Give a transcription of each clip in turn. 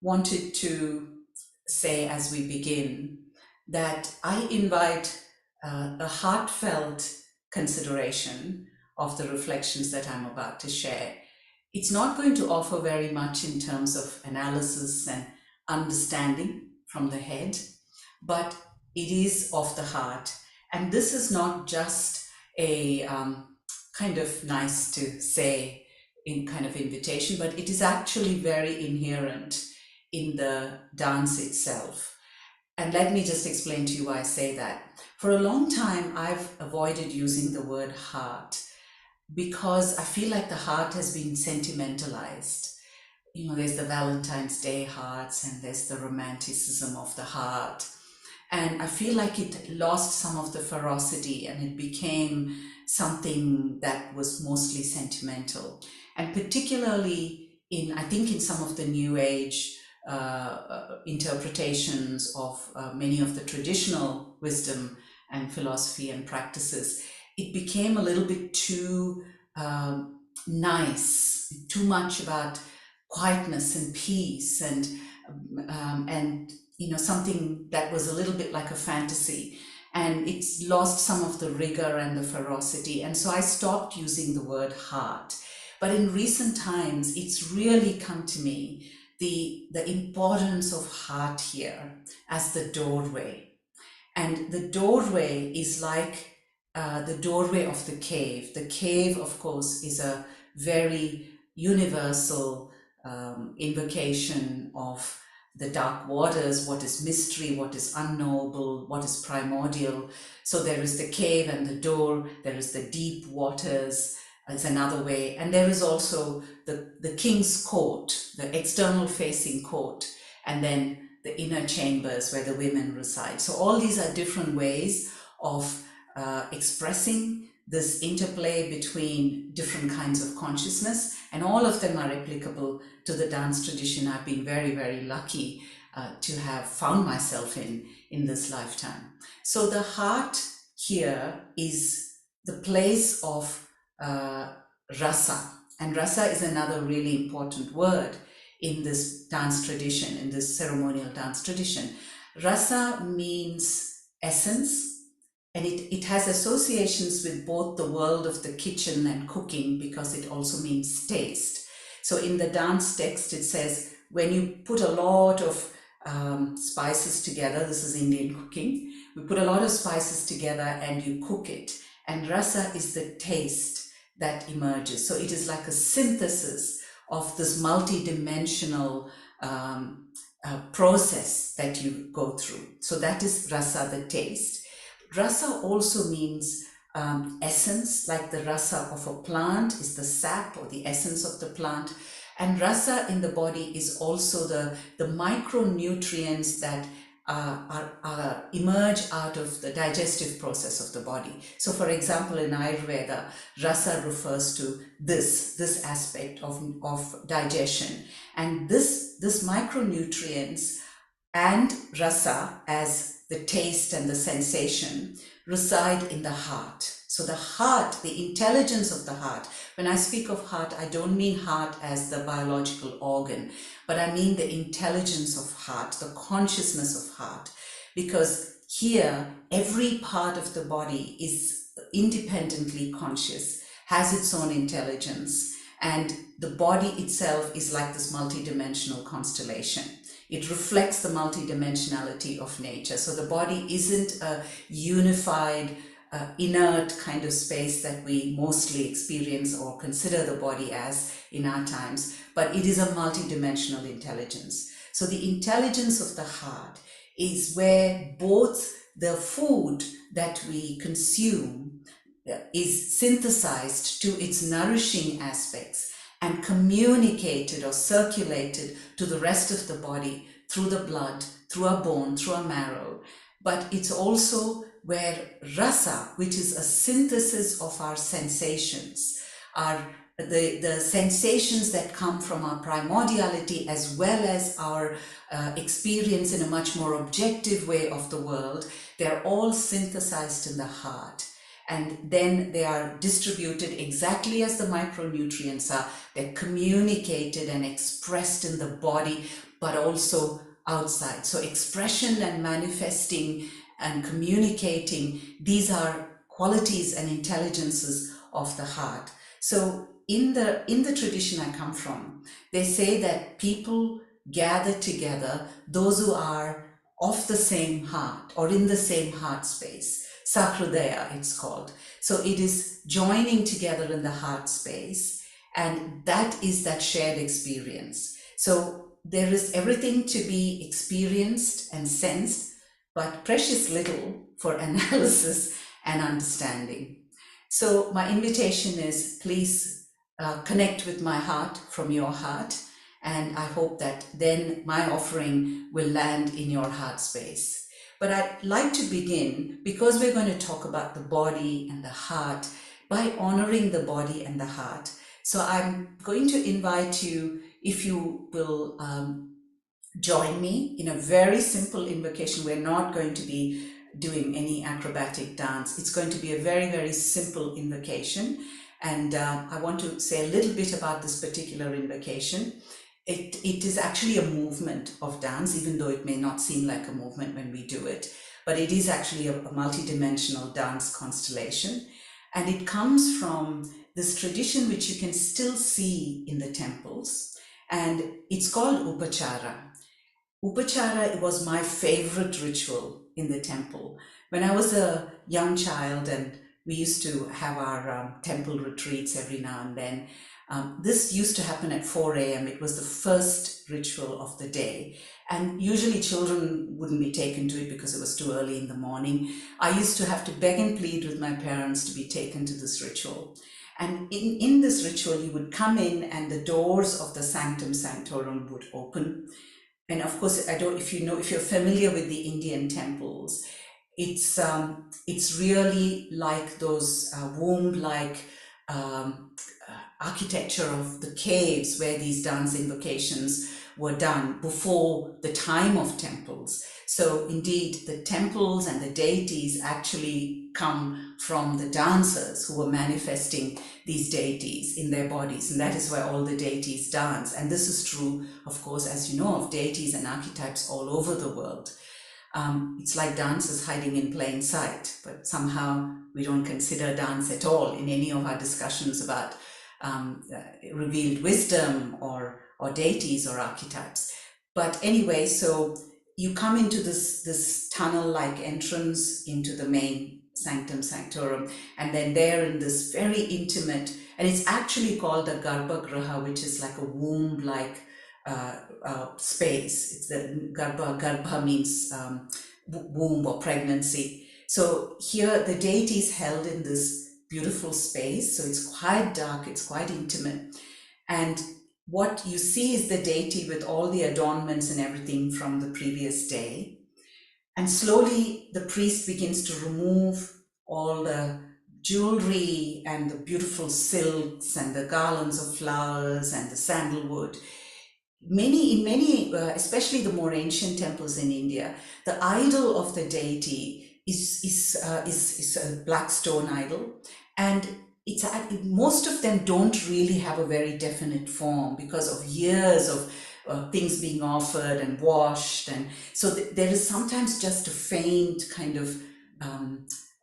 wanted to say as we begin that I invite a heartfelt consideration of the reflections that I'm about to share. It's not going to offer very much in terms of analysis and understanding from the head, but it is of the heart. And this is not just a kind of nice to say in kind of invitation, but it is actually very inherent in the dance itself. And let me just explain to you why I say that. For a long time, I've avoided using the word heart because I feel like the heart has been sentimentalized. You know, there's the Valentine's Day hearts and there's the romanticism of the heart. And I feel like it lost some of the ferocity and it became something that was mostly sentimental. And particularly I think in some of the New Age interpretations of many of the traditional wisdom and philosophy and practices, it became a little bit too nice, too much about quietness and peace and you know, something that was a little bit like a fantasy, and it's lost some of the rigor and the ferocity. And so I stopped using the word heart. But in recent times, it's really come to me the importance of heart here as the doorway. And the doorway is like the doorway of the cave. The cave, of course, is a very universal invocation of the dark waters, what is mystery, what is unknowable, what is primordial. So there is the cave and the door, there is the deep waters, is another way. And there is also the king's court, the external facing court, and then the inner chambers where the women reside. So all these are different ways of expressing this interplay between different kinds of consciousness, and all of them are applicable to the dance tradition I've been very, very lucky to have found myself in this lifetime. So the heart here is the place of rasa, and rasa is another really important word in this dance tradition, in this ceremonial dance tradition. Rasa means essence, and it has associations with both the world of the kitchen and cooking, because it also means taste. So in the dance text, it says, when you put a lot of spices together, this is Indian cooking, we put a lot of spices together and you cook it. And rasa is the taste that emerges. So it is like a synthesis of this multi-dimensional process that you go through. So that is rasa, the taste. Rasa also means essence, like the rasa of a plant is the sap or the essence of the plant. And rasa in the body is also the micronutrients that emerge out of the digestive process of the body. So for example, in Ayurveda, rasa refers to this aspect of digestion. And this micronutrients and rasa as the taste and the sensation reside in the heart. So the heart, the intelligence of the heart, when I speak of heart, I don't mean heart as the biological organ, but I mean the intelligence of heart, the consciousness of heart, because here every part of the body is independently conscious, has its own intelligence, and the body itself is like this multidimensional constellation. It reflects the multidimensionality of nature. So the body isn't a unified, inert kind of space that we mostly experience or consider the body as in our times, but it is a multidimensional intelligence. So the intelligence of the heart is where both the food that we consume is synthesized to its nourishing aspects and communicated or circulated to the rest of the body through the blood, through a bone, through a marrow. But it's also where rasa, which is a synthesis of our sensations, are the sensations that come from our primordiality, as well as our experience in a much more objective way of the world. They're all synthesized in the heart. And then they are distributed exactly as the micronutrients are. They're communicated and expressed in the body but also outside. So expression and manifesting and communicating, these are qualities and intelligences of the heart. So in the tradition I come from, they say that people gather together, those who are of the same heart or in the same heart space. Sahridaya, it's called. So it is joining together in the heart space, and that is that shared experience. So there is everything to be experienced and sensed, but precious little for analysis and understanding. So my invitation is, please connect with my heart from your heart, and I hope that then my offering will land in your heart space. But I'd like to begin, because we're going to talk about the body and the heart, by honoring the body and the heart. So I'm going to invite you, if you will join me in a very simple invocation. We're not going to be doing any acrobatic dance. It's going to be a very, very simple invocation. And I want to say a little bit about this particular invocation. It is actually a movement of dance, even though it may not seem like a movement when we do it, but it is actually a multidimensional dance constellation. And it comes from this tradition which you can still see in the temples, and it's called upachara. Upachara was my favorite ritual in the temple. When I was a young child and we used to have our temple retreats every now and then, this used to happen at 4 a.m. It was the first ritual of the day. And usually children wouldn't be taken to it because it was too early in the morning. I used to have to beg and plead with my parents to be taken to this ritual. And in this ritual, you would come in and the doors of the sanctum sanctorum would open. And of course, if you're familiar with the Indian temples, it's really like those womb-like architecture of the caves where these dance invocations were done before the time of temples. So indeed, the temples and the deities actually come from the dancers who were manifesting these deities in their bodies, and that is why all the deities dance. And this is true, of course, as you know, of deities and archetypes all over the world. It's like dance is hiding in plain sight, but somehow we don't consider dance at all in any of our discussions about revealed wisdom or deities or archetypes. But anyway, so you come into this tunnel-like entrance into the main sanctum sanctorum, and then there in this very intimate, and it's actually called a garbhagriha, which is like a womb-like space. It's the garbha means womb or pregnancy. So here the deity is held in this beautiful space. So it's quite dark, it's quite intimate. And what you see is the deity with all the adornments and everything from the previous day. And slowly the priest begins to remove all the jewelry and the beautiful silks and the garlands of flowers and the sandalwood. In many, especially the more ancient temples in India, the idol of the deity is a black stone idol, and most of them don't really have a very definite form because of years of things being offered and washed, and so there is sometimes just a faint kind of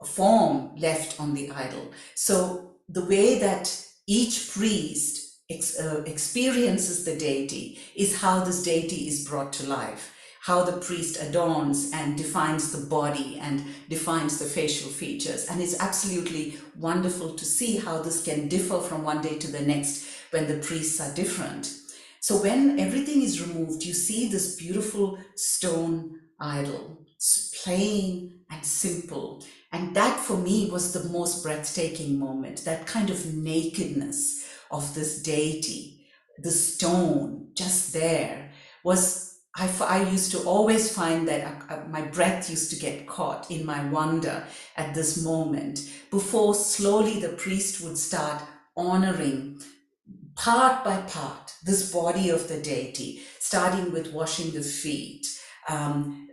form left on the idol. So the way that each priest experiences the deity is how this deity is brought to life, how the priest adorns and defines the body and defines the facial features. And it's absolutely wonderful to see how this can differ from one day to the next when the priests are different. So when everything is removed, you see this beautiful stone idol. It's plain and simple. And that for me was the most breathtaking moment, that kind of nakedness of this deity, the stone just there was, I used to always find that my breath used to get caught in my wonder at this moment before slowly the priest would start honoring part by part this body of the deity, starting with washing the feet,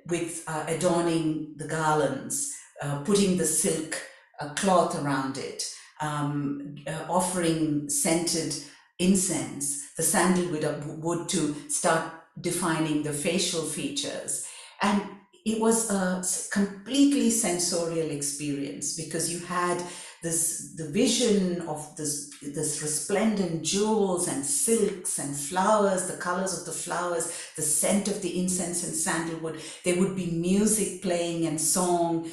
with adorning the garlands, putting the silk cloth around it, offering scented incense, the sandalwood to start defining the facial features. And it was a completely sensorial experience, because you had the vision of this resplendent jewels and silks and flowers, the colors of the flowers, the scent of the incense and sandalwood. There would be music playing and song.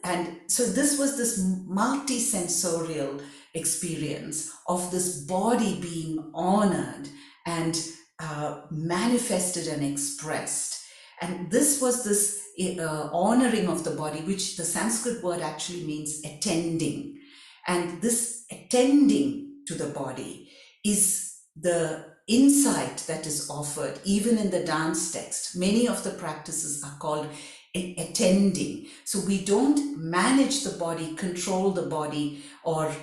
And so this was this multi-sensorial experience of this body being honored and manifested and expressed. And this was this honoring of the body, which the Sanskrit word actually means attending. And this attending to the body is the insight that is offered even in the dance text. Many of the practices are called attending. So we don't manage the body, control the body, or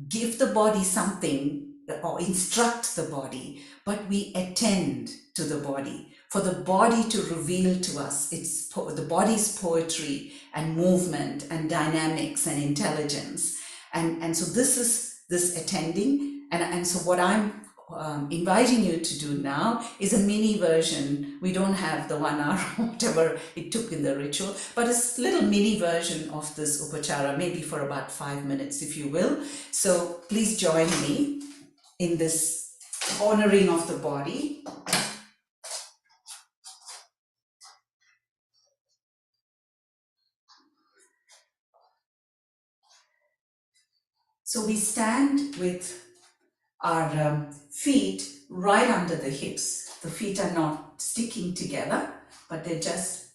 give the body something or instruct the body, but we attend to the body, for the body to reveal to us the body's poetry and movement and dynamics and intelligence. And so this is this attending. And so what I'm inviting you to do now is a mini version. We don't have the 1 hour, whatever it took in the ritual, but a little mini version of this upachara, maybe for about 5 minutes, if you will. So please join me in this honoring of the body. So we stand with our feet right under the hips. The feet are not sticking together, but they're just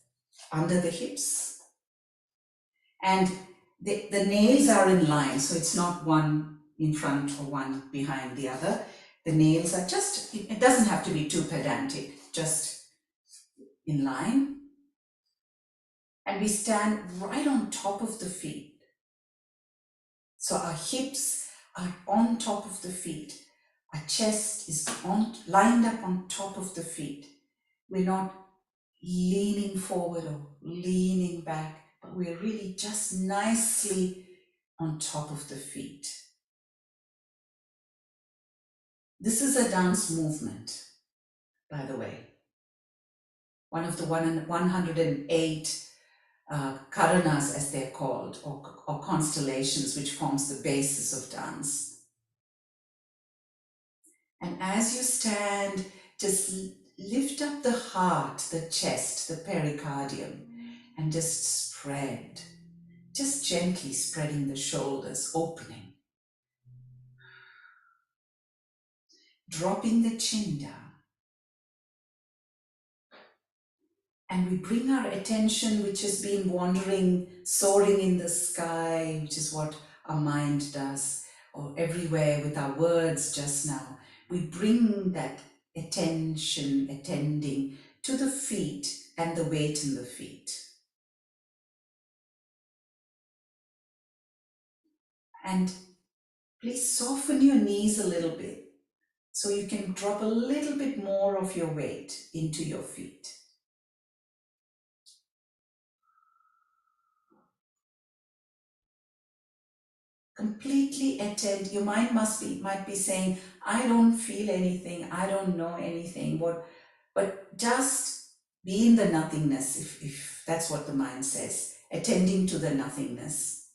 under the hips. And the nails are in line, so it's not one in front or one behind the other. The nails are just, it doesn't have to be too pedantic, just in line. And we stand right on top of the feet. So our hips are on top of the feet. Our chest is lined up on top of the feet. We're not leaning forward or leaning back, but we're really just nicely on top of the feet. This is a dance movement, by the way. One of the 108 karanas, as they're called, or constellations, which forms the basis of dance. And as you stand, just lift up the heart, the chest, the pericardium, and just spread. Just gently spreading the shoulders, opening. Dropping the chin down. And we bring our attention, which has been wandering, soaring in the sky, which is what our mind does, or everywhere with our words just now. We bring that attention, attending to the feet and the weight in the feet. And please soften your knees a little bit, so you can drop a little bit more of your weight into your feet. Completely attend. Your mind might be saying, I don't feel anything, I don't know anything, but just be in the nothingness, if that's what the mind says, attending to the nothingness,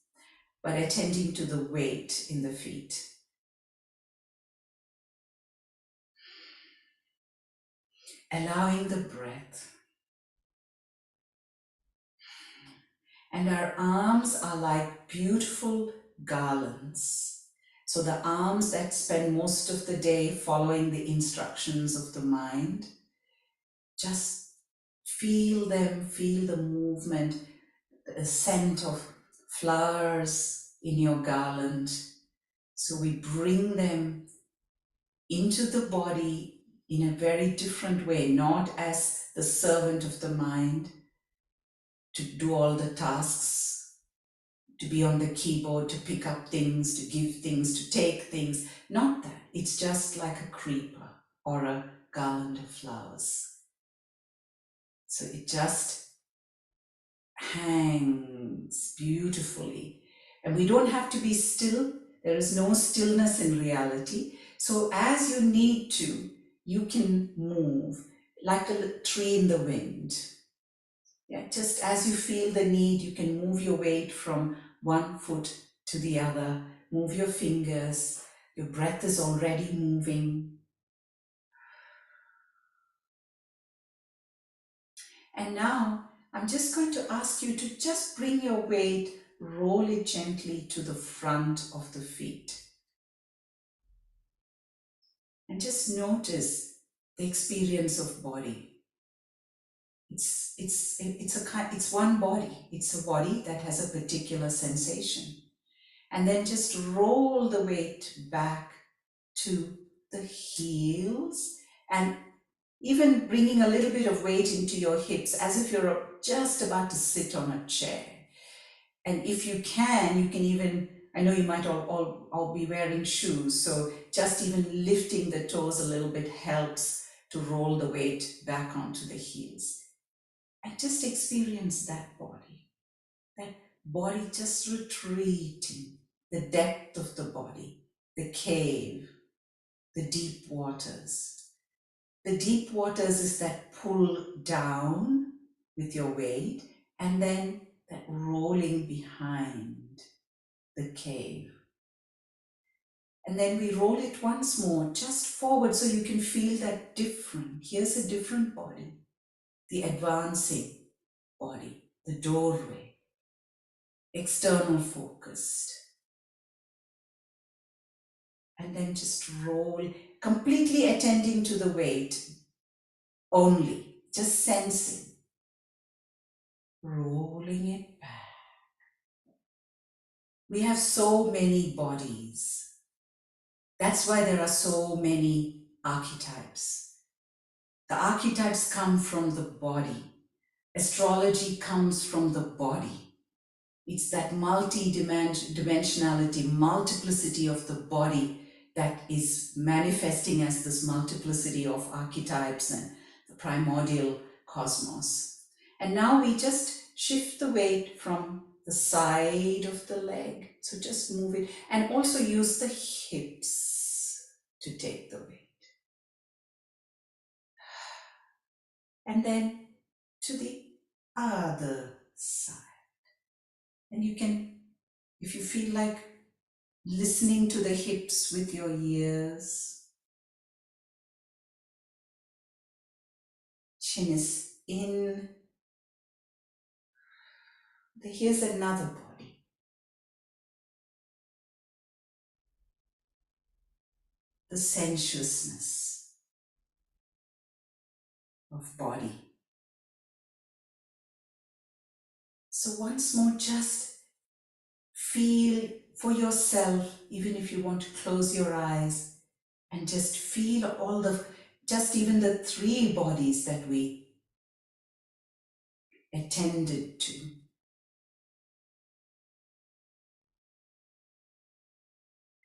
but attending to the weight in the feet. Allowing the breath. And our arms are like beautiful garlands. So the arms that spend most of the day following the instructions of the mind, just feel them, feel the movement, the scent of flowers in your garland. So we bring them into the body in a very different way, not as the servant of the mind to do all the tasks, to be on the keyboard, to pick up things, to give things, to take things. Not that. It's just like a creeper or a garland of flowers. So it just hangs beautifully. And we don't have to be still. There is no stillness in reality. So as you need to, you can move. like a tree in the wind. Yeah, just as you feel the need, you can move your weight from one foot to the other. Move your fingers. Your breath is already moving. And now I'm just going to ask you to just bring your weight, roll it gently to the front of the feet. And just notice the experience of body. It's one body. It's a body that has a particular sensation. And then just roll the weight back to the heels, and even bringing a little bit of weight into your hips as if you're just about to sit on a chair. And if you can even, I know you might all be wearing shoes, so just even lifting the toes a little bit helps to roll the weight back onto the heels. And just experience that body just retreating, the depth of the body, the cave, the deep waters. The deep waters is that pull down with your weight, and then that rolling behind the cave. And then we roll it once more, just forward, so you can feel that different. Here's a different body, the advancing body, the doorway, external focused. And then just roll, completely attending to the weight only, just sensing, rolling it back. We have so many bodies. That's why there are so many archetypes. The archetypes come from the body. Astrology comes from the body. It's that multi-dimensionality, multiplicity of the body that is manifesting as this multiplicity of archetypes and the primordial cosmos. And now we just shift the weight from the side of the leg. So just move it, and also use the hips to take the weight. And then to the other side. And you can, if you feel like, listening to the hips with your ears. Chin is in. Here's another body. The sensuousness of body. So once more, just feel for yourself, even if you want to close your eyes, and just feel just even the 3 bodies that we attended to.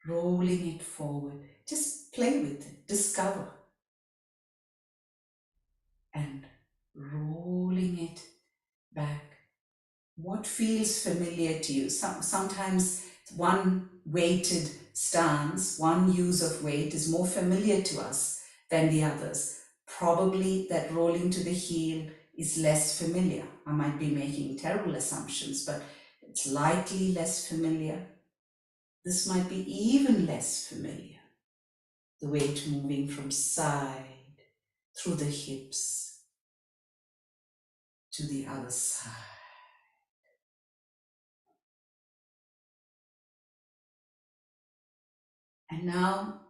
Rolling it forward. Just play with it, discover. And rolling it back. What feels familiar to you? Sometimes one weighted stance, one use of weight is more familiar to us than the others. Probably that rolling to the heel is less familiar. I might be making terrible assumptions, but it's likely less familiar. This might be even less familiar. The weight moving from side through the hips to the other side. And now,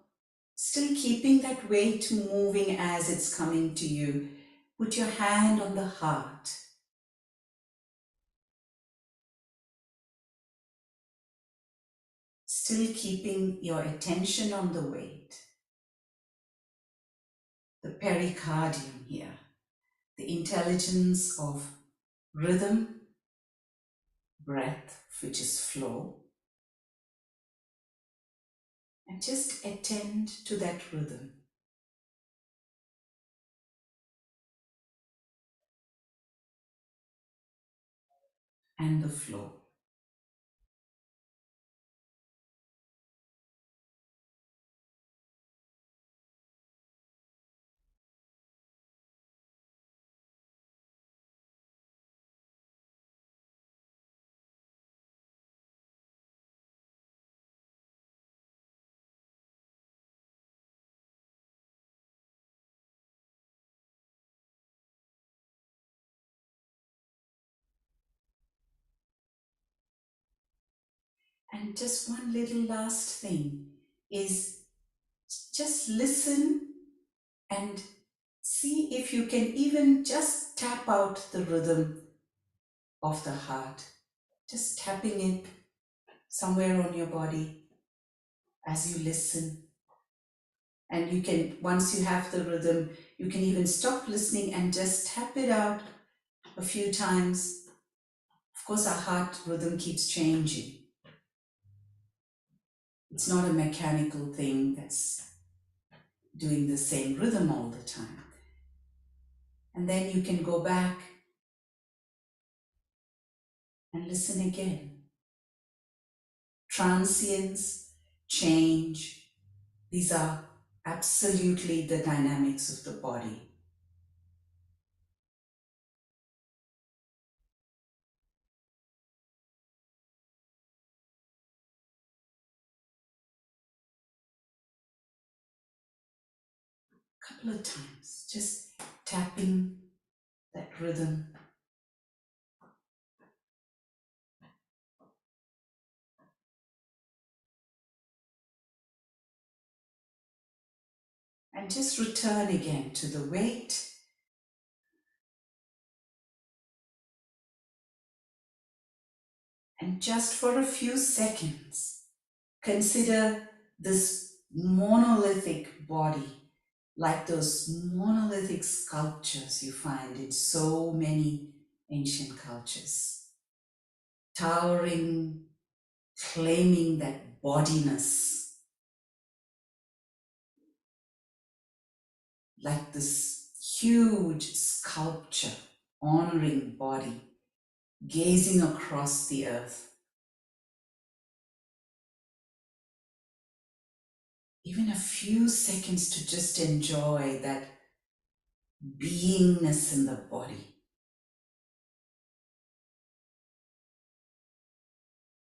still keeping that weight moving as it's coming to you, put your hand on the heart. Still keeping your attention on the weight. The pericardium here, the intelligence of rhythm, breath, which is flow. And just attend to that rhythm. And the flow. And just one little last thing is just listen and see if you can even just tap out the rhythm of the heart. Just tapping it somewhere on your body as you listen. And you can, once you have the rhythm, you can even stop listening and just tap it out a few times. Of course, our heart rhythm keeps changing. It's not a mechanical thing that's doing the same rhythm all the time. And then you can go back and listen again. Transience, change, these are absolutely the dynamics of the body. A couple of times, just tapping that rhythm. And just return again to the weight. And just for a few seconds, consider this monolithic body, like those monolithic sculptures you find in so many ancient cultures. Towering, claiming that bodiness, like this huge sculpture honoring body, gazing across the earth. Even a few seconds to just enjoy that beingness in the body.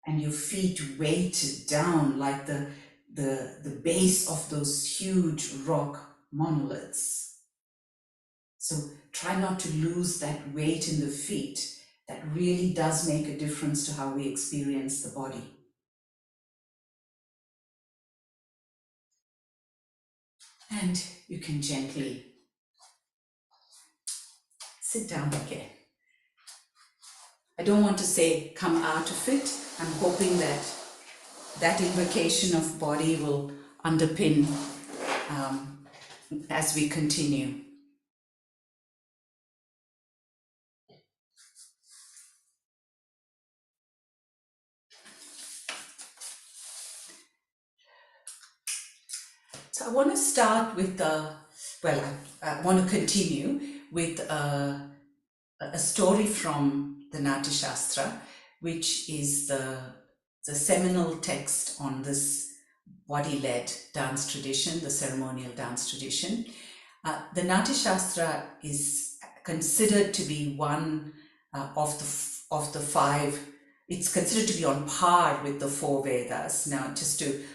And your feet weighted down like the base of those huge rock monoliths. So try not to lose that weight in the feet. That really does make a difference to how we experience the body. And you can gently sit down again. I don't want to say come out of it. I'm hoping that that invocation of body will underpin as we continue. So I want to start with I want to continue with a story from the Natya Shastra, which is the seminal text on this body-led dance tradition, the ceremonial dance tradition. The Natya Shastra is considered to be one of the five. It's considered to be on par with the four Vedas. Now,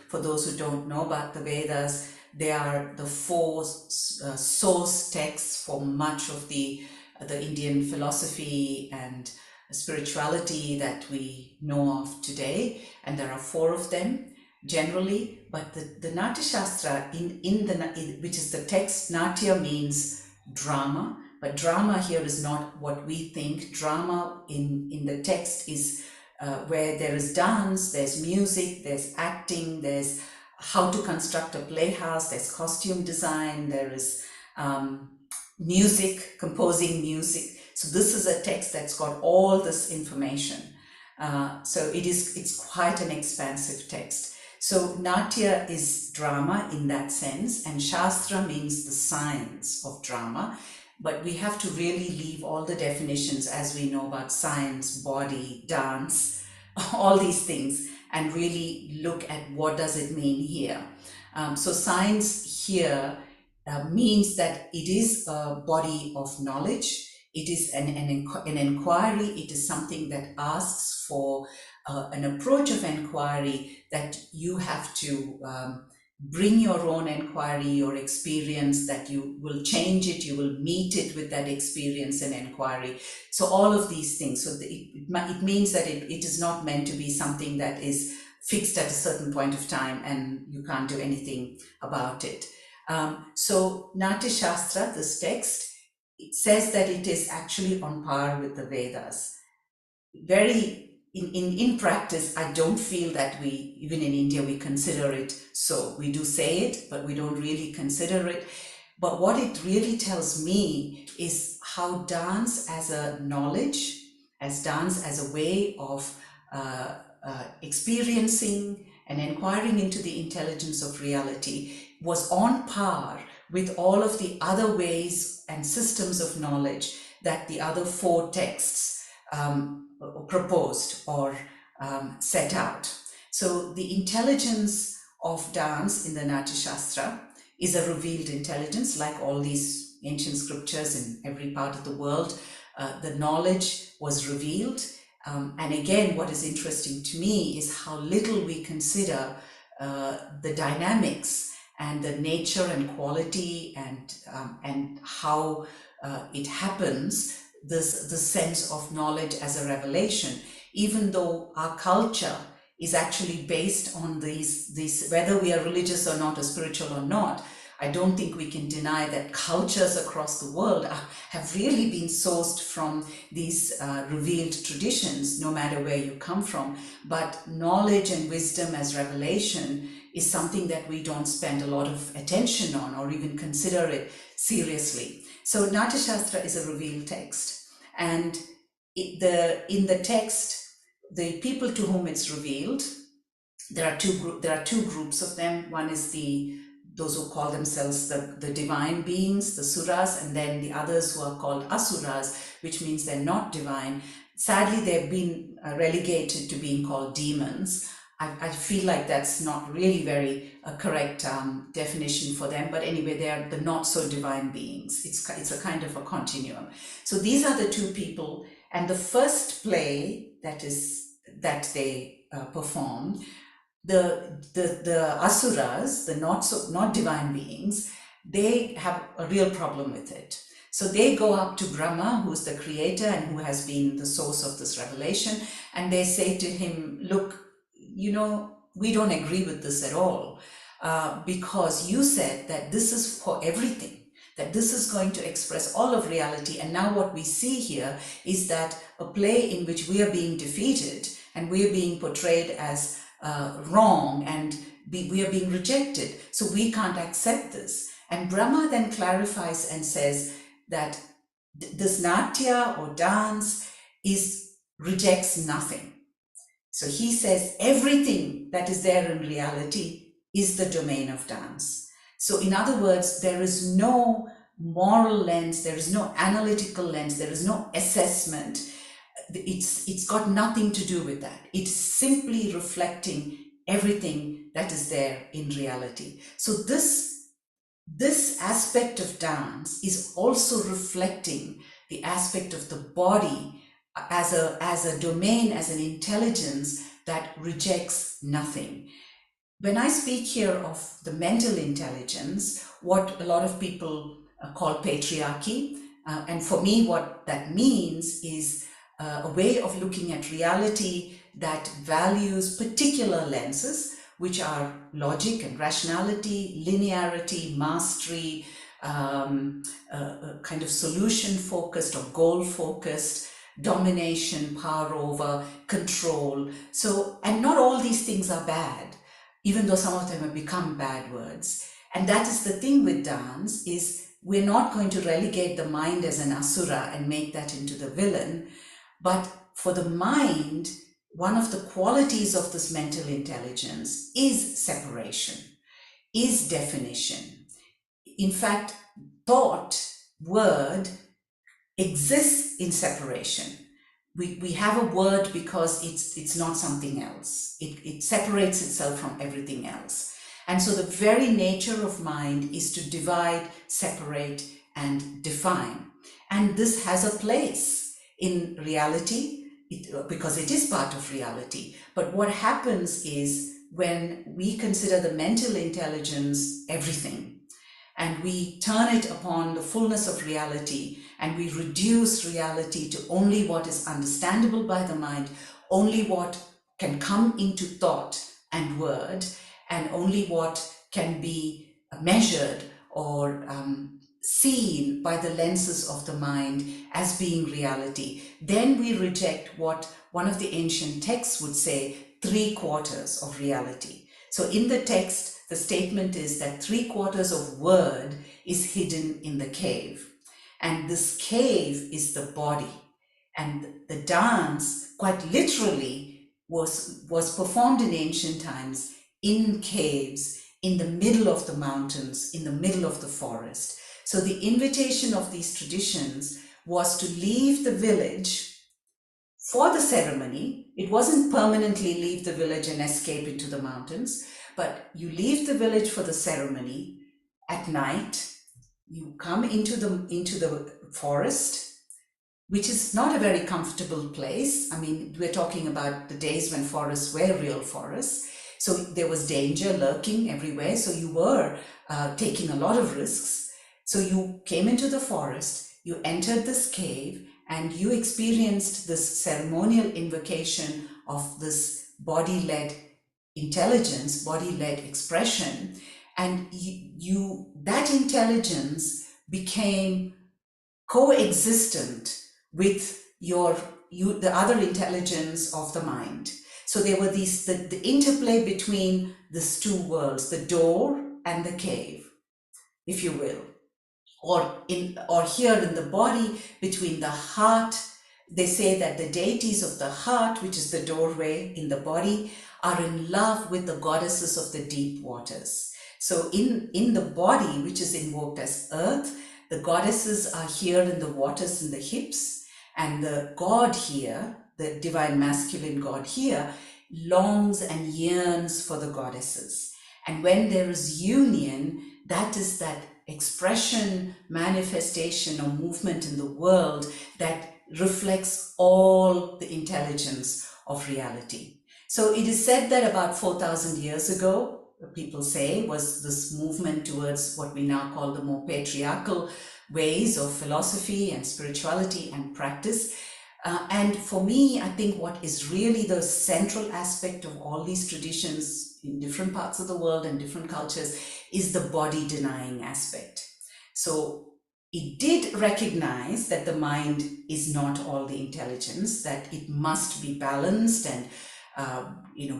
for those who don't know about the Vedas, they are the four source texts for much of the Indian philosophy and spirituality that we know of today, and there are four of them generally. But the Natya Shastra, which is the text, Natya means drama, but drama here is not what we think. Drama in the text is where there is dance, there's music, there's acting, there's how to construct a playhouse, there's costume design, there is music, composing music. So this is a text that's got all this information. So it's quite an expansive text. So Natya is drama in that sense, and Shastra means the science of drama. But we have to really leave all the definitions as we know about science, body, dance, all these things, and really look at what does it mean here. So science here means that it is a body of knowledge. It is an inquiry. It is something that asks for an approach of inquiry, that you have to bring your own inquiry, your experience, that you will change it, you will meet it with that experience and inquiry. So all of these things. So it means that it is not meant to be something that is fixed at a certain point of time and you can't do anything about it. So Natya Shastra, this text, it says that it is actually on par with the Vedas. In practice, I don't feel that we, even in India, we consider it so. We do say it, but we don't really consider it. But what it really tells me is how dance as a knowledge, as dance as a way of experiencing and inquiring into the intelligence of reality was on par with all of the other ways and systems of knowledge that the other four texts proposed or set out. So the intelligence of dance in the Natya Shastra is a revealed intelligence, like all these ancient scriptures in every part of the world. The knowledge was revealed. And again, what is interesting to me is how little we consider the dynamics and the nature and quality and how it happens, this sense of knowledge as a revelation, even though our culture is actually based on these, whether we are religious or not, or spiritual or not. I don't think we can deny that cultures across the world have really been sourced from these revealed traditions, no matter where you come from. But knowledge and wisdom as revelation is something that we don't spend a lot of attention on or even consider it seriously. So Natya Shastra is a revealed text, and in the text, the people to whom it's revealed, there are two groups of them. One is those who call themselves the divine beings, the suras, and then the others who are called asuras, which means they're not divine. Sadly, they've been relegated to being called demons. I feel like that's not really very correct definition for them, but anyway, they are the not so divine beings. It's a kind of a continuum. So these are the two people, and the first play that they perform, the asuras, the not divine beings, they have a real problem with it. So they go up to Brahma, who's the creator and who has been the source of this revelation, and they say to him, look, we don't agree with this at all, because you said that this is for everything, that this is going to express all of reality, and now what we see here is that a play in which we are being defeated and we are being portrayed as wrong, and we are being rejected, so we can't accept this. And Brahma then clarifies and says that this natya or dance rejects nothing. So he says everything that is there in reality is the domain of dance. So in other words, there is no moral lens, there is no analytical lens, there is no assessment. It's got nothing to do with that. It's simply reflecting everything that is there in reality. So this aspect of dance is also reflecting the aspect of the body as a domain, as an intelligence that rejects nothing. When I speak here of the mental intelligence, what a lot of people call patriarchy, and for me what that means is a way of looking at reality that values particular lenses, which are logic and rationality, linearity, mastery, kind of solution-focused or goal-focused, domination, power over, control. So, and not all these things are bad, even though some of them have become bad words. And that is the thing with dance, is we're not going to relegate the mind as an asura and make that into the villain. But for the mind, one of the qualities of this mental intelligence is separation, is definition. In fact, thought, word, exists in separation. We have a word because it's not something else. It separates itself from everything else. And so the very nature of mind is to divide, separate, and define. And this has a place in reality because it is part of reality. But what happens is when we consider the mental intelligence everything, and we turn it upon the fullness of reality, and we reduce reality to only what is understandable by the mind, only what can come into thought and word, and only what can be measured or seen by the lenses of the mind as being reality, then we reject what one of the ancient texts would say, 3/4 of reality. So in the text, the statement is that 3/4 of word is hidden in the cave. And this cave is the body. And the dance, quite literally, was performed in ancient times in caves, in the middle of the mountains, in the middle of the forest. So the invitation of these traditions was to leave the village for the ceremony. It wasn't permanently leave the village and escape into the mountains, but you leave the village for the ceremony at night. You come into the forest, which is not a very comfortable place. I mean, we're talking about the days when forests were real forests. So there was danger lurking everywhere. So you were taking a lot of risks. So you came into the forest, you entered this cave, and you experienced this ceremonial invocation of this body-led intelligence, body-led expression. And that intelligence became coexistent with the other intelligence of the mind. So there were the interplay between these two worlds, the door and the cave, if you will, or here in the body, between the heart. They say that the deities of the heart, which is the doorway in the body, are in love with the goddesses of the deep waters. So in the body, which is invoked as earth, the goddesses are here in the waters in the hips, and the god here, the divine masculine god here, longs and yearns for the goddesses. And when there is union, that is that expression, manifestation, or movement in the world that reflects all the intelligence of reality. So it is said that about 4,000 years ago, people say, was this movement towards what we now call the more patriarchal ways of philosophy and spirituality and practice. And for me, I think what is really the central aspect of all these traditions in different parts of the world and different cultures is the body denying aspect. So it did recognize that the mind is not all the intelligence, that it must be balanced and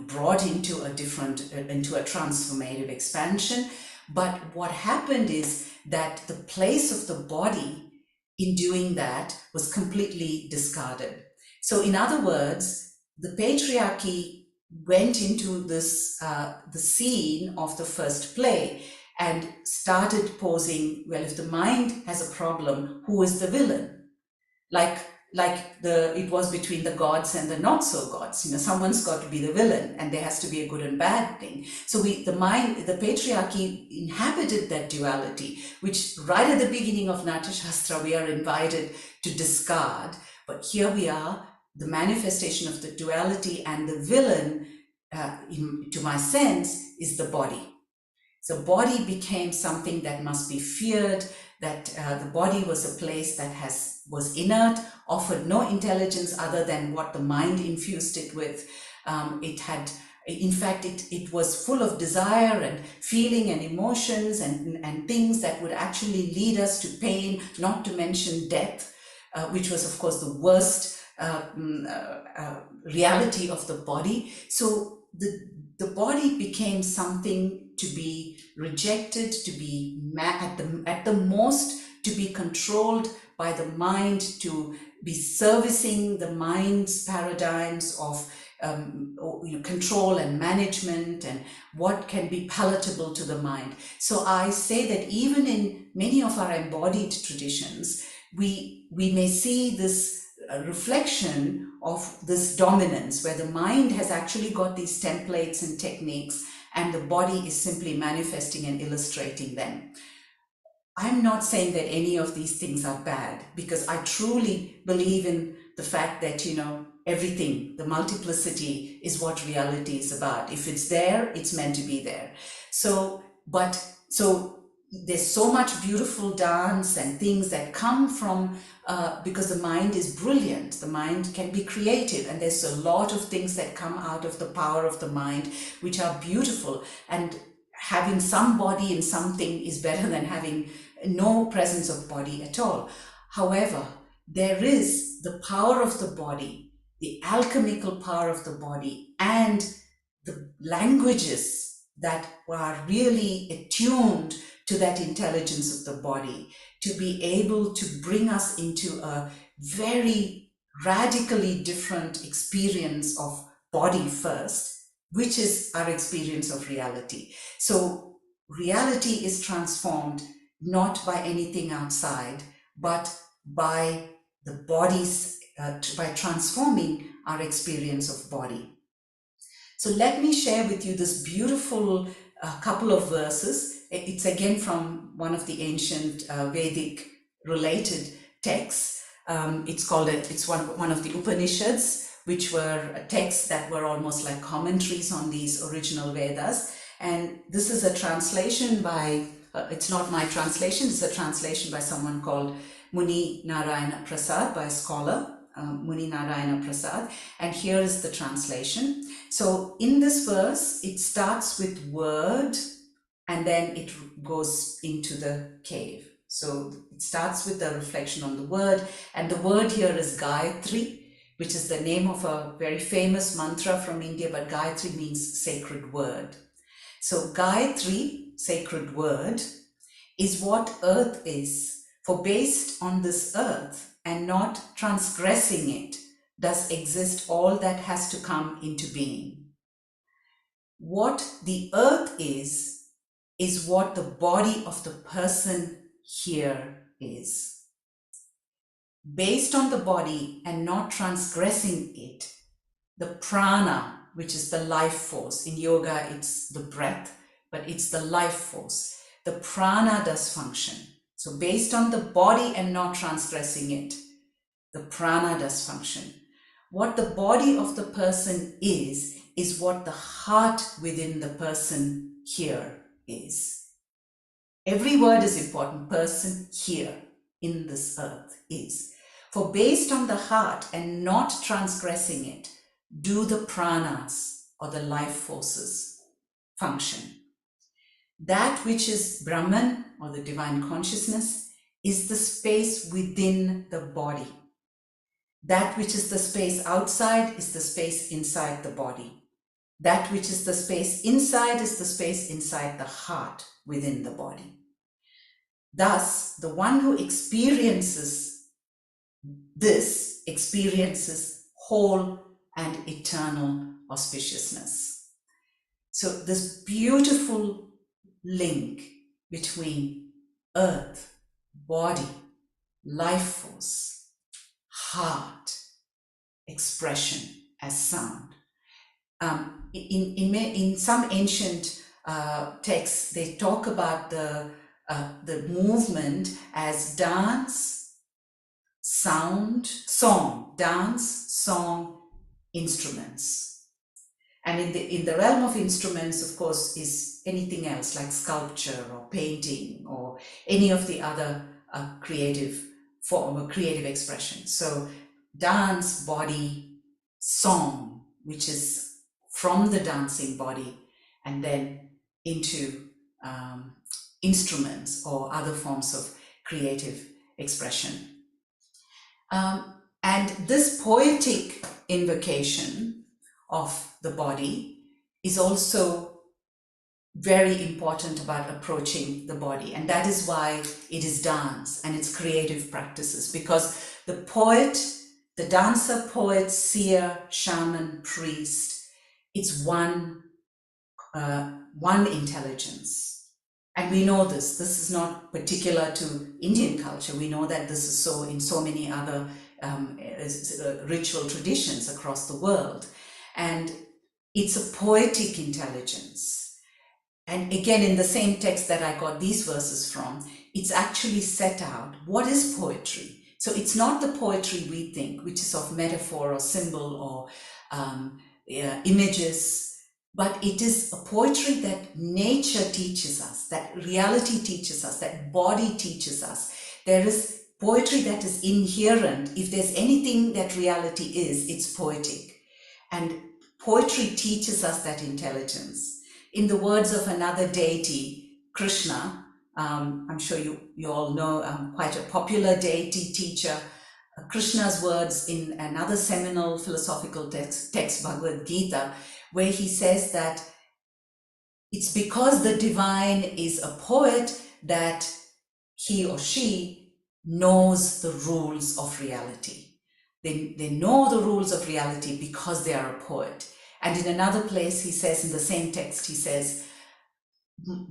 brought into a transformative expansion. But what happened is that the place of the body in doing that was completely discarded. So in other words, the patriarchy went into this the scene of the first play and started posing, well, if the mind has a problem, who is the villain? Like it was between the gods and the not so gods. Someone's got to be the villain, and there has to be a good and bad thing. So the patriarchy inhabited that duality, which right at the beginning of Natya Shastra we are invited to discard. But here we are, the manifestation of the duality, and the villain, to my sense, is the body. So body became something that must be feared, that the body was a place that was inert, offered no intelligence other than what the mind infused it with. It was full of desire and feeling and emotions and things that would actually lead us to pain, not to mention death, which was, of course, the worst reality of the body. So the body became something to be rejected, to be at the most to be controlled by the mind, to be servicing the mind's paradigms of control and management and what can be palatable to the mind. So I say that even in many of our embodied traditions, we may see this reflection of this dominance, where the mind has actually got these templates and techniques, and the body is simply manifesting and illustrating them. I'm not saying that any of these things are bad, because I truly believe in the fact that, everything, the multiplicity is what reality is about. If it's there, it's meant to be there. So there's so much beautiful dance and things that come from, because the mind is brilliant, the mind can be creative, and there's a lot of things that come out of the power of the mind which are beautiful. And having some body in something is better than having no presence of body at all. However, there is the power of the body, the alchemical power of the body, and the languages that are really attuned to that intelligence of the body, to be able to bring us into a very radically different experience of body first, which is our experience of reality. So reality is transformed not by anything outside, but by the body's, by transforming our experience of body. So let me share with you this beautiful couple of verses. It's again from one of the ancient Vedic related texts. It's one of the Upanishads, which were texts that were almost like commentaries on these original Vedas. And this is a translation by, it's not my translation, it's a translation by someone called Muni Narayana Prasad, by a scholar, Muni Narayana Prasad. And here is the translation. So in this verse, it starts with word, and then it goes into the cave. So it starts with the reflection on the word, and the word here is Gayatri, which is the name of a very famous mantra from India, but Gayatri means sacred word. So Gayatri, sacred word, is what earth is. For based on this earth and not transgressing it, does exist all that has to come into being. What the earth is what the body of the person here is. Based on the body and not transgressing it, the prana, which is the life force, in yoga it's the breath, but it's the life force. The prana does function. So based on the body and not transgressing it, the prana does function. What the body of the person is what the heart within the person here is. Every word is important. Person here in this earth is. For based on the heart and not transgressing it, do the pranas or the life forces function. That which is Brahman or the divine consciousness is the space within the body. That which is the space outside is the space inside the body. That which is the space inside is the space inside the heart within the body. Thus, the one who experiences this experiences whole and eternal auspiciousness. So this beautiful link between earth, body, life force, heart, expression as sound. In some ancient texts, they talk about the movement as dance, sound, song, dance, song, instruments. And in the realm of instruments, of course, is anything else like sculpture or painting or any of the other creative form or creative expression. So dance, body, song, which is from the dancing body, and then into instruments or other forms of creative expression. And this poetic invocation of the body is also very important about approaching the body. And that is why it is dance and its creative practices, because the poet, the dancer, poet, seer, shaman, priest, it's one intelligence. And we know this is not particular to Indian culture. We know that this is so in so many other ritual traditions across the world. And it's a poetic intelligence. And again, in the same text that I got these verses from, it's actually set out what is poetry. So it's not the poetry we think, which is of metaphor or symbol or images. but it is a poetry that nature teaches us, that reality teaches us, that body teaches us. There is poetry that is inherent. If there's anything that reality is, it's poetic. And poetry teaches us that intelligence. In the words of another deity, Krishna, I'm sure you all know, quite a popular deity teacher, Krishna's words in another seminal philosophical text, Bhagavad Gita, where he says that it's because the divine is a poet that he or she knows the rules of reality. They know the rules of reality because they are a poet. And in another place, he says, in the same text, he says,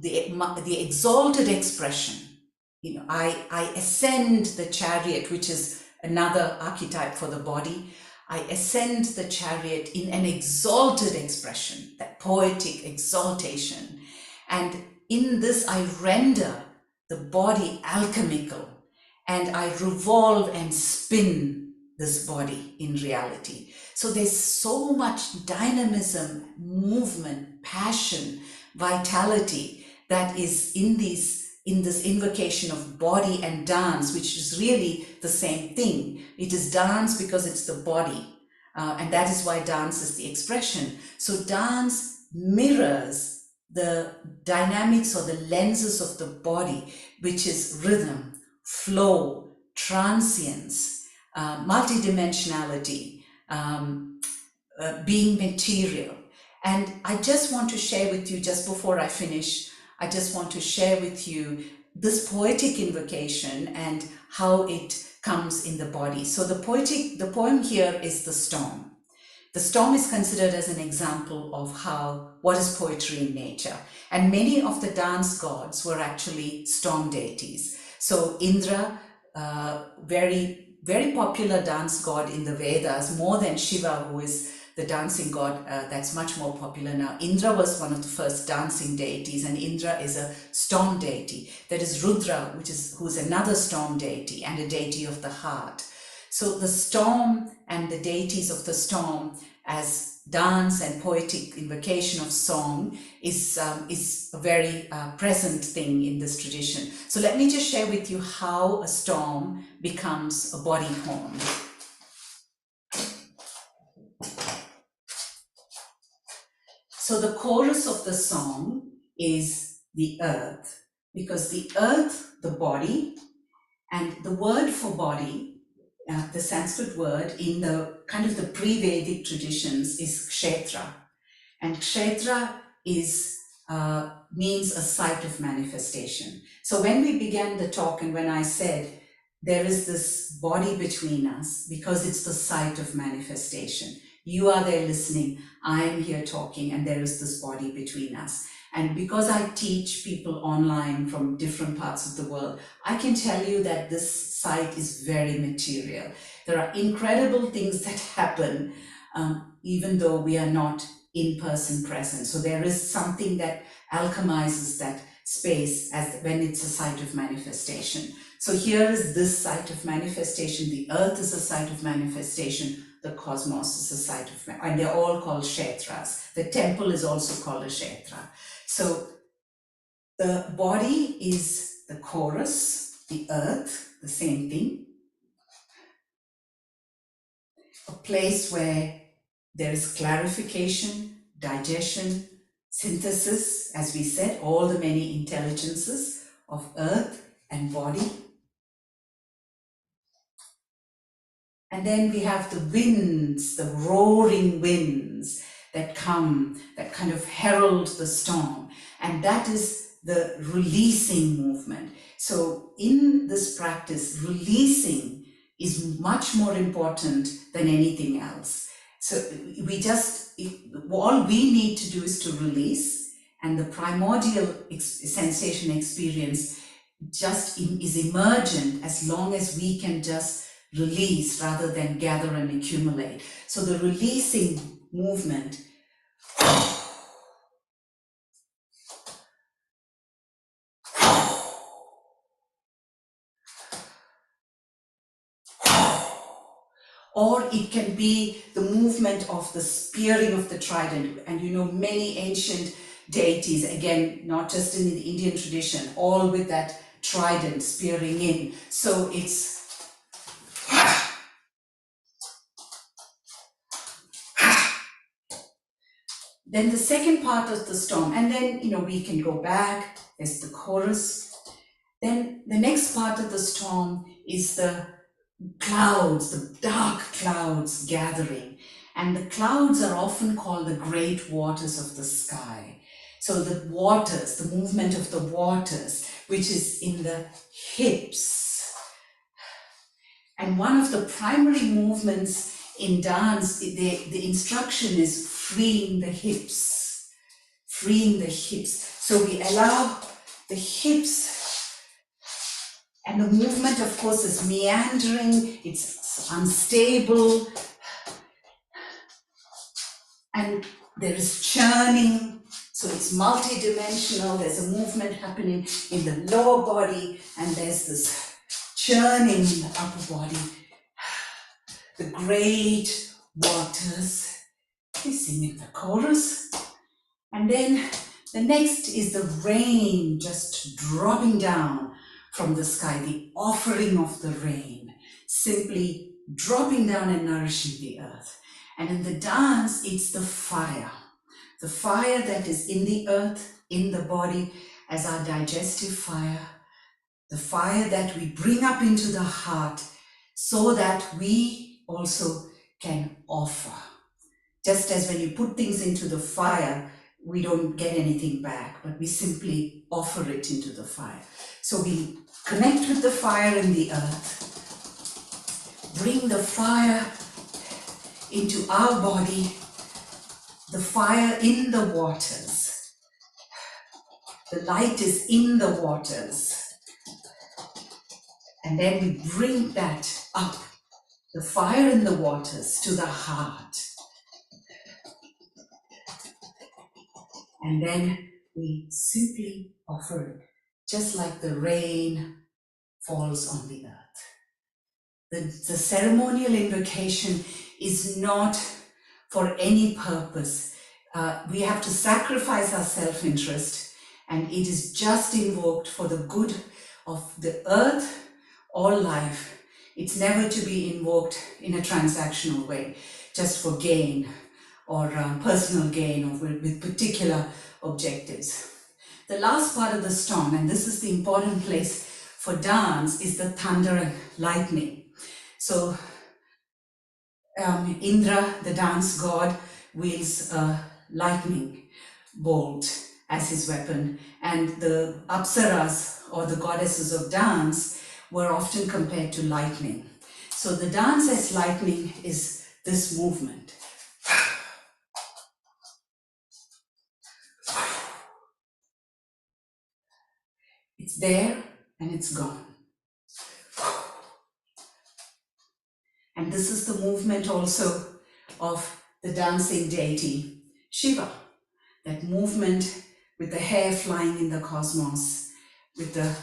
the exalted expression, I ascend the chariot, which is another archetype for the body. I ascend the chariot in an exalted expression, that poetic exaltation. And in this, I render the body alchemical, and I revolve and spin this body in reality. So there's so much dynamism, movement, passion, vitality that is in this invocation of body and dance, which is really the same thing. It is dance because it's the body, and that is why dance is the expression. So dance mirrors the dynamics or the lenses of the body, which is rhythm, flow, transience, multidimensionality, being material. And I just want to share with you, just before I finish, I just want to share with you this poetic invocation and how it comes in the body. So the poem here is the storm. The storm is considered as an example of what is poetry in nature. And many of the dance gods were actually storm deities. So Indra, very, very popular dance god in the Vedas, more than Shiva, who is the dancing god that's much more popular now. Indra was one of the first dancing deities, and Indra is a storm deity. There is Rudra, who's another storm deity and a deity of the heart. So the storm and the deities of the storm as dance and poetic invocation of song is a very present thing in this tradition. So let me just share with you how a storm becomes a body poem. So the chorus of the song is the earth, because the earth, the body, and the word for body, the Sanskrit word in the kind of the pre-Vedic traditions is kshetra. And kshetra means a site of manifestation. So when we began the talk and when I said there is this body between us because it's the site of manifestation, you are there listening, I am here talking, and there is this body between us. And because I teach people online from different parts of the world, I can tell you that this site is very material. There are incredible things that happen even though we are not in-person present. So there is something that alchemizes that space as when it's a site of manifestation. So here is this site of manifestation. The earth is a site of manifestation. The cosmos is a site of, and they're all called kshetras. The temple is also called a kshetra. So the body is the chorus, the earth, the same thing. A place where there is clarification, digestion, synthesis, as we said, all the many intelligences of earth and body. And then we have the winds, the roaring winds that come, that kind of herald the storm. And that is the releasing movement. So in this practice, releasing is much more important than anything else. So all we need to do is to release, and the primordial sensation experience just is emergent as long as we can just release rather than gather and accumulate. So the releasing movement or it can be the movement of the spearing of the trident. And you know, many ancient deities, again, not just in the Indian tradition, all with that trident spearing in. So it's then the second part of the storm, and then, you know, we can go back, there's the chorus. Then the next part of the storm is the clouds, the dark clouds gathering. And the clouds are often called the great waters of the sky. So the waters, the movement of the waters, which is in the hips. And one of the primary movements in dance, the instruction is freeing the hips, freeing the hips. So we allow the hips, and the movement, of course, is meandering, it's unstable, and there is churning, so it's multi-dimensional. There's a movement happening in the lower body, and there's this churning in the upper body. The great waters, we sing in the chorus. And then the next is the rain just dropping down from the sky, the offering of the rain, simply dropping down and nourishing the earth. And in the dance, it's the fire that is in the earth, in the body, as our digestive fire, the fire that we bring up into the heart so that we also can offer. Just as when you put things into the fire, we don't get anything back, but we simply offer it into the fire. So we connect with the fire in the earth, bring the fire into our body, the fire in the waters. The light is in the waters. And then we bring that up, the fire in the waters, to the heart. And then we simply offer it, just like the rain falls on the earth. The ceremonial invocation is not for any purpose. We have to sacrifice our self-interest, and it is just invoked for the good of the earth or life. It's never to be invoked in a transactional way, just for gain or personal gain or with particular objectives. The last part of the storm, and this is the important place for dance, is the thunder and lightning. So Indra, the dance god, wields a lightning bolt as his weapon, and the apsaras, or the goddesses of dance, were often compared to lightning. So the dance as lightning is this movement. It's there and it's gone. And this is the movement also of the dancing deity, Shiva. That movement with the hair flying in the cosmos, with the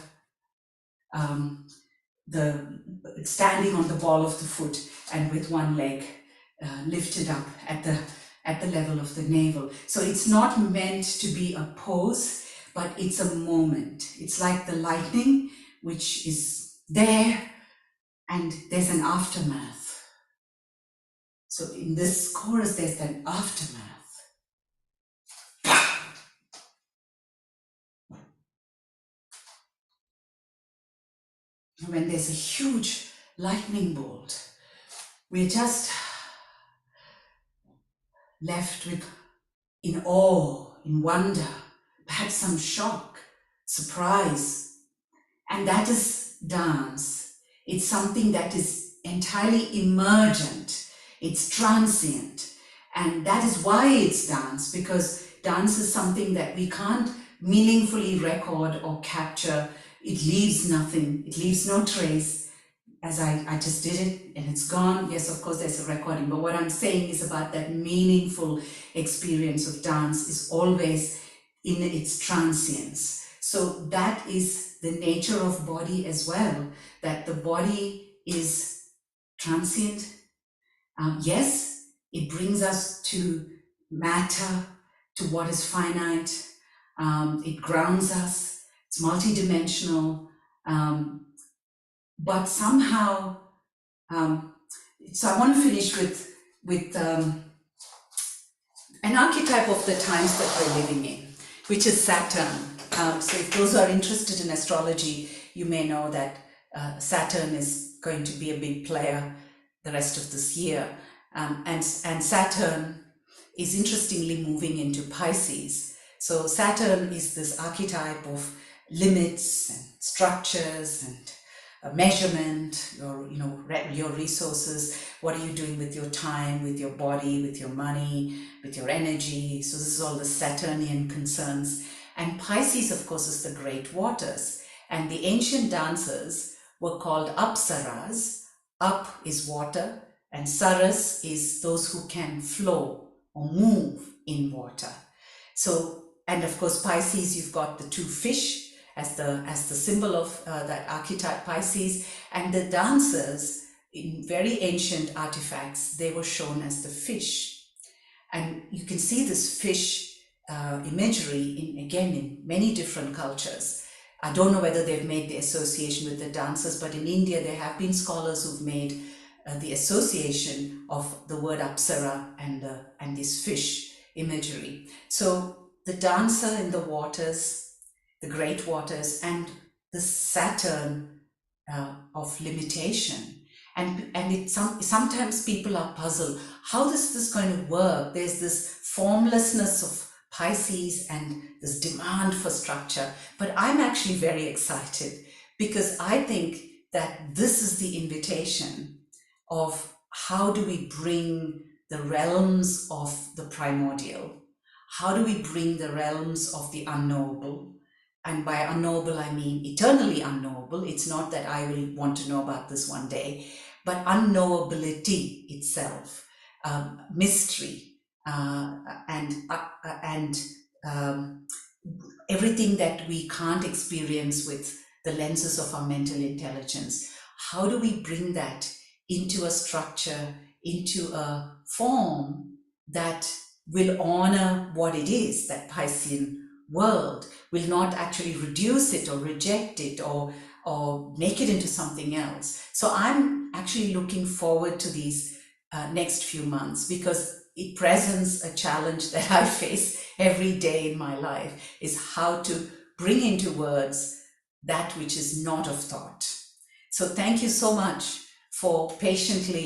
standing on the ball of the foot and with one leg lifted up at the level of the navel. So it's not meant to be a pose, but it's a moment. It's like the lightning, which is there, and there's an aftermath. So in this chorus, there's an aftermath. When there's a huge lightning bolt, we're just left with, in awe, in wonder, perhaps some shock, surprise. And that is dance. It's something that is entirely emergent. It's transient. And that is why it's dance, because dance is something that we can't meaningfully record or capture. It leaves nothing. It leaves no trace. As I just did it and it's gone. Yes, of course, there's a recording. But what I'm saying is about that meaningful experience of dance is always in its transience. So that is the nature of body as well, that the body is transient, Yes, it brings us to matter, to what is finite. It grounds us. It's multidimensional, but somehow. So I want to finish with an archetype of the times that we're living in, which is Saturn. So if those who are interested in astrology, you may know that Saturn is going to be a big player the rest of this year. And Saturn is interestingly moving into Pisces. So Saturn is this archetype of limits and structures and measurement, your resources. What are you doing with your time, with your body, with your money, with your energy? So this is all the Saturnian concerns. And Pisces, of course, is the great waters. And the ancient dancers were called apsaras. Up is water, and saras is those who can flow or move in water. So, and of course, Pisces, you've got the two fish as the symbol of that archetype Pisces, and the dancers in very ancient artifacts, they were shown as the fish. And you can see this fish imagery in many different cultures. I don't know whether they've made the association with the dancers, but in India there have been scholars who've made the association of the word apsara and this fish imagery. So the dancer in the waters, the great waters, and the Saturn of limitation. And sometimes people are puzzled. How is this going to work? There's this formlessness of Pisces and this demand for structure. But I'm actually very excited because I think that this is the invitation of how do we bring the realms of the primordial? How do we bring the realms of the unknowable? And by unknowable, I mean eternally unknowable. It's not that I will want to know about this one day, but unknowability itself, mystery, and everything that we can't experience with the lenses of our mental intelligence. How do we bring that into a structure, into a form that will honor what it is, that Piscean world, will not actually reduce it or reject it or make it into something else. So I'm actually looking forward to these next few months because it presents a challenge that I face every day in my life, is how to bring into words that which is not of thought. So thank you so much for patiently